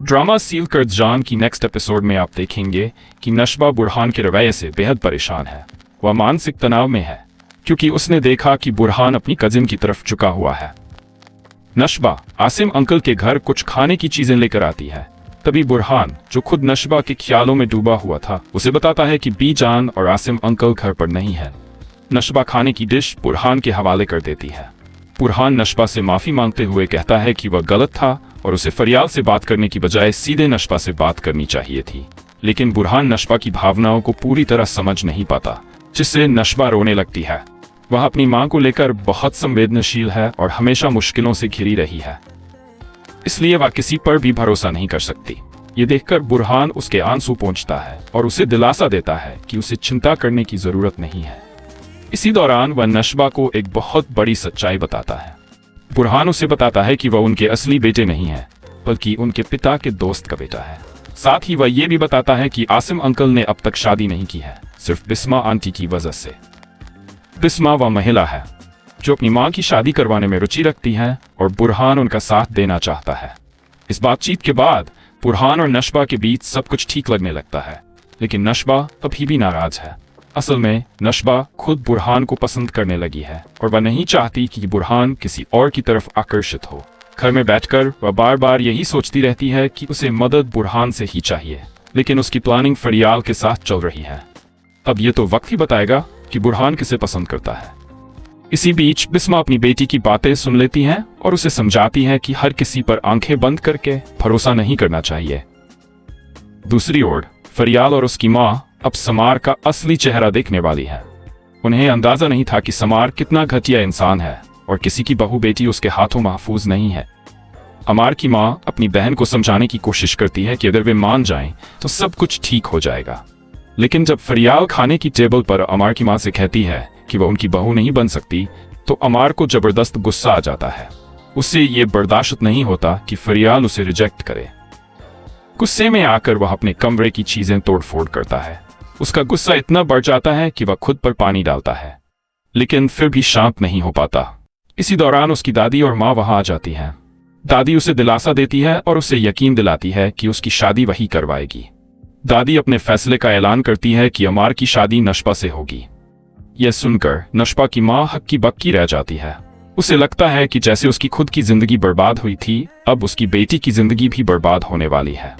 Drama seal कर जान की नेक्स्ट एपिसोड में आप देखेंगे कि नशबा बुरहान के रवैये से बेहद परेशान है। वह मानसिक तनाव में है क्योंकि उसने देखा कि बुरहान अपनी कजिन की तरफ झुका हुआ है। नशबा आसिम अंकल के घर कुछ खाने की चीजें लेकर आती है। तभी बुरहान, जो खुद नशबा के ख्यालों में डूबा हुआ था, उसे बताता है कि बीजान और आसिम अंकल घर पर नहीं है। नशबा खाने की डिश बुरहान के हवाले कर देती है। बुरहान नशबा से माफी मांगते हुए कहता है कि वह गलत था और उसे फरियाल से बात करने की बजाय सीधे नशबा से बात करनी चाहिए थी। लेकिन बुरहान नशबा की भावनाओं को पूरी तरह समझ नहीं पाता, जिससे नशबा रोने लगती है। वह अपनी मां को लेकर बहुत संवेदनशील है और हमेशा मुश्किलों से घिरी रही है, इसलिए वह किसी पर भी भरोसा नहीं कर सकती। ये देखकर बुरहान उसके आंसू पोंछता है और उसे दिलासा देता है कि उसे चिंता करने की जरूरत नहीं है। इसी दौरान वह नशबा को एक बहुत बड़ी सच्चाई बताता है। बुरहान उसे बताता है कि वह उनके असली बेटे नहीं है, बल्कि उनके पिता के दोस्त का बेटा है। साथ ही वह ये भी बताता है कि आसिम अंकल ने अब तक शादी नहीं की है, सिर्फ बिस्मा आंटी की वजह से। बिस्मा वह महिला है जो अपनी मां की शादी करवाने में रुचि रखती है और बुरहान उनका साथ देना चाहता है। इस बातचीत के बाद बुरहान और नशबा के बीच सब कुछ ठीक लगने लगता है, लेकिन नशबा अभी भी नाराज है। असल में नशबा खुद बुरहान को पसंद करने लगी है और वह नहीं चाहती कि बुरहान किसी और की तरफ आकर्षित हो। घर में बैठकर वह बार बार यही सोचती रहती है कि उसे मदद बुरहान से ही चाहिए, लेकिन उसकी प्लानिंग फरियाल के साथ चल रही है। अब ये तो वक्त ही बताएगा कि बुरहान किसे पसंद करता है। इसी बीच बिस्मा अपनी बेटी की बातें सुन लेती है और उसे समझाती है कि हर किसी पर आंखें बंद करके भरोसा नहीं करना चाहिए। दूसरी ओर फरियाल और उसकी मां अब समार का असली चेहरा देखने वाली है। उन्हें अंदाजा नहीं था कि समार कितना घटिया इंसान है और किसी की बहू बेटी उसके हाथों महफूज नहीं है। अमार की मां अपनी बहन को समझाने की कोशिश करती है कि अगर वे मान जाएं तो सब कुछ ठीक हो जाएगा। लेकिन जब फरियाल खाने की टेबल पर अमार की मां से कहती है कि वह उनकी बहू नहीं बन सकती, तो अमार को जबरदस्त गुस्सा आ जाता है। उसे ये बर्दाश्त नहीं होता कि फरियाल उसे रिजेक्ट करे। गुस्से में आकर वह अपने कमरे की चीजें तोड़फोड़ करता है। उसका गुस्सा इतना बढ़ जाता है कि वह खुद पर पानी डालता है, लेकिन फिर भी शांत नहीं हो पाता। इसी दौरान उसकी दादी और माँ वहां आ जाती हैं। दादी उसे दिलासा देती है और उसे यकीन दिलाती है कि उसकी शादी वही करवाएगी। दादी अपने फैसले का ऐलान करती है कि अमार की शादी नशबा से होगी। यह सुनकर नशबा की माँ हक्की बक्की रह जाती है। उसे लगता है कि जैसे उसकी खुद की जिंदगी बर्बाद हुई थी, अब उसकी बेटी की जिंदगी भी बर्बाद होने वाली है।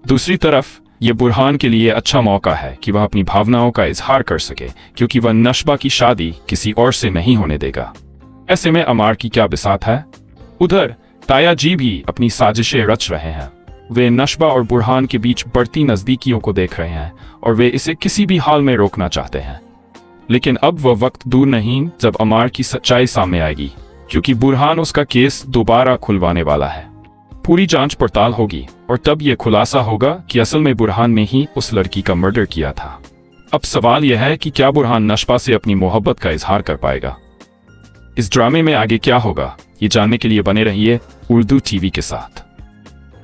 दूसरी तरफ यह बुरहान के लिए अच्छा मौका है कि वह अपनी भावनाओं का इजहार कर सके, क्योंकि वह नशबा की शादी किसी और से नहीं होने देगा। ऐसे में अमार की क्या बिसात है। उधर ताया जी भी अपनी साजिशें रच रहे हैं। वे नशबा और बुरहान के बीच बढ़ती नजदीकियों को देख रहे हैं और वे इसे किसी भी हाल में रोकना चाहते हैं। लेकिन अब वह वक्त दूर नहीं जब अमार की सच्चाई सामने आएगी, क्योंकि बुरहान उसका केस दोबारा खुलवाने वाला है। पूरी जांच पड़ताल होगी और तब यह खुलासा होगा कि असल में बुरहान ने ही उस लड़की का मर्डर किया था। अब सवाल यह है कि क्या बुरहान नशबा से अपनी मोहब्बत का इजहार कर पाएगा। इस ड्रामे में आगे क्या होगा, ये जानने के लिए बने रहिए उर्दू टीवी के साथ।